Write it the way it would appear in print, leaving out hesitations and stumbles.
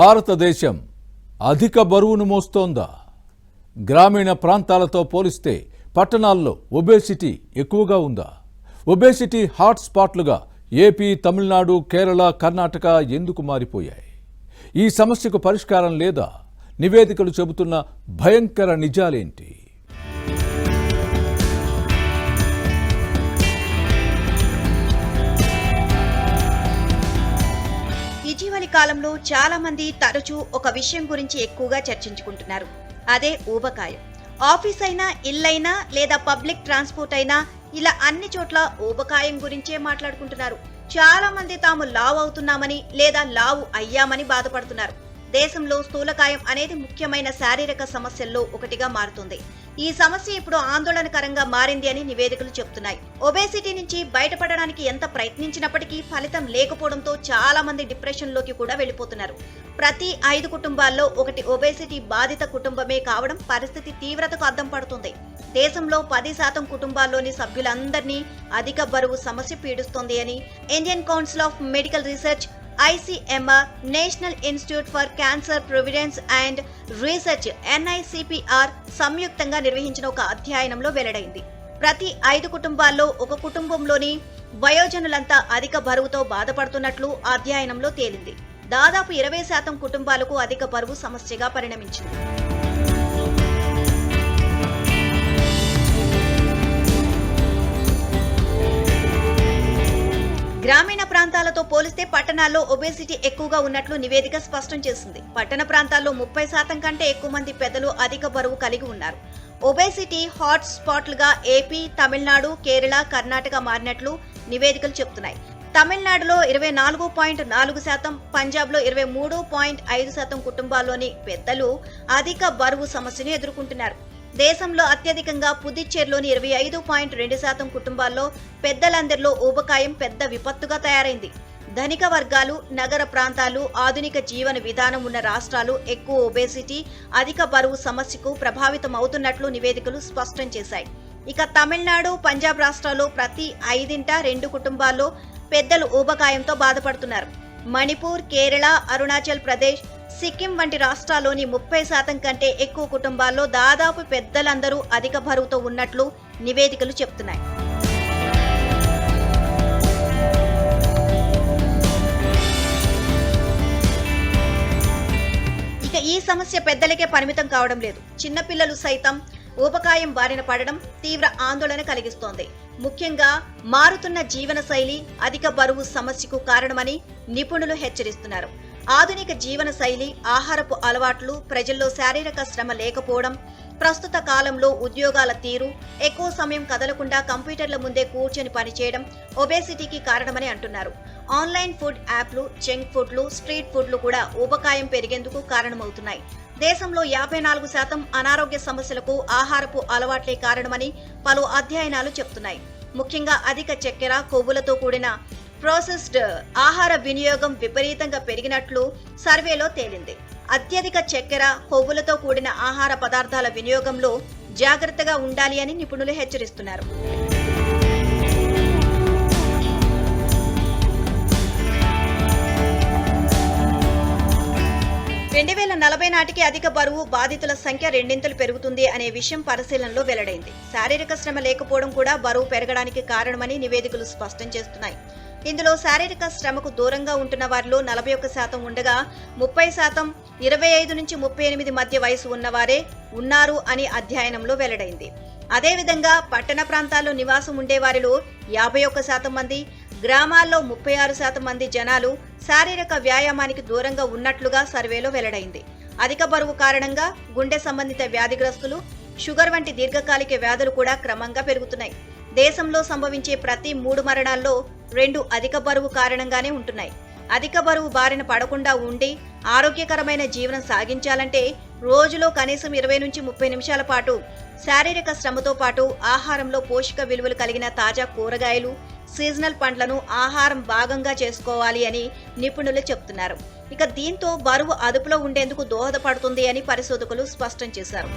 భారతదేశం అధిక బరువును మోస్తోందా? గ్రామీణ ప్రాంతాలతో పోలిస్తే పట్టణాల్లో ఒబేసిటీ ఎక్కువగా ఉందా? ఒబేసిటీ హాట్ స్పాట్లుగా ఏపీ, తమిళనాడు, కేరళ, కర్ణాటక ఎందుకు మారిపోయాయి? ఈ సమస్యకు పరిష్కారం లేదా? నివేదికలు చెబుతున్న భయంకర నిజాలేంటి? ఇటీవలి కాలంలో చాలా మంది తరచూ ఒక విషయం గురించి ఎక్కువగా చర్చించుకుంటున్నారు. అదే ఊబకాయం. ఆఫీస్ అయినా, ఇల్లైనా లేదా పబ్లిక్ ట్రాన్స్పోర్ట్ అయినా ఇలా అన్ని చోట్ల ఊబకాయం గురించే మాట్లాడుకుంటున్నారు. చాలా మంది తాము లావు అవుతున్నామని లేదా లావు అయ్యామని బాధపడుతున్నారు. దేశంలో స్థూలకాయం అనేది ముఖ్యమైన శారీరక సమస్యల్లో ఒకటిగా మారుతుంది. ఈ సమస్య ఇప్పుడు ఆందోళనకరంగా మారింది అని నివేదికలు చెబుతున్నాయి. ఒబేసిటీ నుంచి బయటపడడానికి ఎంత ప్రయత్నించినప్పటికీ ఫలితం లేకపోవడంతో చాలా మంది డిప్రెషన్ లోకి కూడా వెళ్లిపోతున్నారు. ప్రతి 5 కుటుంబాల్లో ఒకటి ఒబేసిటీ బాధిత కుటుంబమే కావడం పరిస్థితి తీవ్రతకు అద్దం పడుతుంది. దేశంలో 10% కుటుంబాల్లోని సభ్యులందరినీ అధిక బరువు సమస్య పీడిస్తోంది అని Indian council of medical research, ICMR, national institute for cancer prevention and research NICPR సంయుక్తంగా నిర్వహించిన ఒక అధ్యయనంలో వెల్లడైంది. ప్రతి 5 కుటుంబాల్లో ఒక కుటుంబంలోని వయోజనులంతా అధిక బరువుతో బాధపడుతున్నట్లు అధ్యయనంలో తేలింది. దాదాపు 20% కుటుంబాలకు అధిక బరువు సమస్యగా పరిణమించింది. గ్రామీణ ప్రాంతాలతో పోలిస్తే పట్టణాల్లో ఒబేసిటీ ఎక్కువగా ఉన్నట్లు నివేదిక స్పష్టం చేసింది. పట్టణ ప్రాంతాల్లో 30% కంటే ఎక్కువ మంది పెద్దలు అధిక బరువు కలిగి ఉన్నారు. ఒబేసిటీ హాట్ స్పాట్లుగా ఏపీ, తమిళనాడు, కేరళ, కర్ణాటక మారినట్లు నివేదికలు చెబుతున్నాయి. తమిళనాడులో 24.4%, పంజాబ్లో 23.5% కుటుంబాల్లోని పెద్దలు అధిక బరువు సమస్యను ఎదుర్కొంటున్నారు. దేశంలో అత్యధికంగా పుదుచ్చేరిలోని 25.2% కుటుంబాల్లో పెద్దలందరిలో ఊబకాయం పెద్ద విపత్తుగా తయారైంది. ధనిక వర్గాలు, నగర ప్రాంతాలు, ఆధునిక జీవన విధానం ఉన్న రాష్ట్రాలు ఎక్కువ ఒబేసిటీ, అధిక బరువు సమస్యకు ప్రభావితం అవుతున్నట్లు నివేదికలు స్పష్టం చేశాయి. ఇక తమిళనాడు, పంజాబ్ రాష్ట్రాల్లో ప్రతి 5 కుటుంబాల్లో పెద్దలు ఊబకాయంతో బాధపడుతున్నారు. మణిపూర్, కేరళ, అరుణాచల్ ప్రదేశ్, సిక్కిం వంటి రాష్ట్రాల్లోని 30% కంటే ఎక్కువ కుటుంబాల్లో దాదాపు పెద్దలందరూ అధిక బరువుతో ఉన్నట్లు నివేదికలు చెప్తున్నాయి. ఇక ఈ సమస్య పెద్దలకే పరిమితం కావడం లేదు. చిన్నపిల్లలు సైతం ఊబకాయం బారిన పడడం తీవ్ర ఆందోళన కలిగిస్తోంది. ముఖ్యంగా మారుతున్న జీవన శైలి అధిక బరువు సమస్యకు కారణమని నిపుణులు హెచ్చరిస్తున్నారు. ఆధునిక జీవన శైలి, ఆహారపు అలవాట్లు, ప్రజల్లో శారీరక శ్రమ లేకపోవడం, ప్రస్తుత కాలంలో ఉద్యోగాల తీరు, ఎక్కువ సమయం కదలకుండా కంప్యూటర్ల ముందే కూర్చొని పనిచేయడం ఒబేసిటీకి కారణమని అంటున్నారు. ఆన్లైన్ ఫుడ్ యాప్లు, జంక్ ఫుడ్లు, స్ట్రీట్ ఫుడ్లు కూడా ఊబకాయం పెరిగేందుకు కారణమవుతున్నాయి. దేశంలో 54% అనారోగ్య సమస్యలకు ఆహారపు అలవాట్లే కారణమని పలు అధ్యయనాలు చెబుతున్నాయి. ముఖ్యంగా అధిక చక్కెర, కొవ్వులతో కూడిన ప్రాసెస్డ్ ఆహార వినియోగం విపరీతంగా పెరిగినట్లు సర్వేలో తేలింది. అత్యధిక చక్కెర, కొవ్వులతో కూడిన ఆహార పదార్థాల వినియోగంలో జాగ్రత్తగా ఉండాలి అని నిపుణులు హెచ్చరిస్తున్నారు. 2040 నాటికి అధిక బరువు బాధితుల సంఖ్య 2 పెరుగుతుంది అనే విషయం పరిశీలనలో వెల్లడైంది. శారీరక శ్రమ లేకపోవడం కూడా బరువు పెరగడానికి కారణమని నివేదికలు స్పష్టం చేస్తున్నాయి. ఇందులో శారీరక శ్రమకు దూరంగా ఉంటున్న వారిలో 41% ఉండగా 30% 25 నుంచి 38 మధ్య వయసు ఉన్నవారే ఉన్నారు అని అధ్యయనంలో వెల్లడైంది. అదేవిధంగా పట్టణ ప్రాంతాల్లో నివాసం ఉండేవారిలో 51% మంది, గ్రామాల్లో 36% మంది జనాలు శారీరక వ్యాయామానికి దూరంగా ఉన్నట్లుగా సర్వేలో వెల్లడైంది. అధిక బరువు కారణంగా గుండె సంబంధిత వ్యాధిగ్రస్తులు, షుగర్ వంటి దీర్ఘకాలిక వ్యాధులు కూడా క్రమంగా పెరుగుతున్నాయి. దేశంలో సంభవించే ప్రతి 3 మరణాల్లో 2 అధిక బరువు కారణంగానే ఉంటున్నాయి. అధిక బరువు బారిన పడకుండా ఉండి ఆరోగ్యకరమైన జీవనం సాగించాలంటే రోజులో కనీసం 20 నుంచి 30 నిమిషాల పాటు శారీరక శ్రమతో పాటు ఆహారంలో పోషక విలువలు కలిగిన తాజా కూరగాయలు, సీజనల్ పండ్లను ఆహారం భాగంగా చేసుకోవాలి అని నిపుణులు చెబుతున్నారు. ఇక దీంతో బరువు అదుపులో ఉండేందుకు దోహదపడుతుంది అని పరిశోధకులు స్పష్టం చేశారు.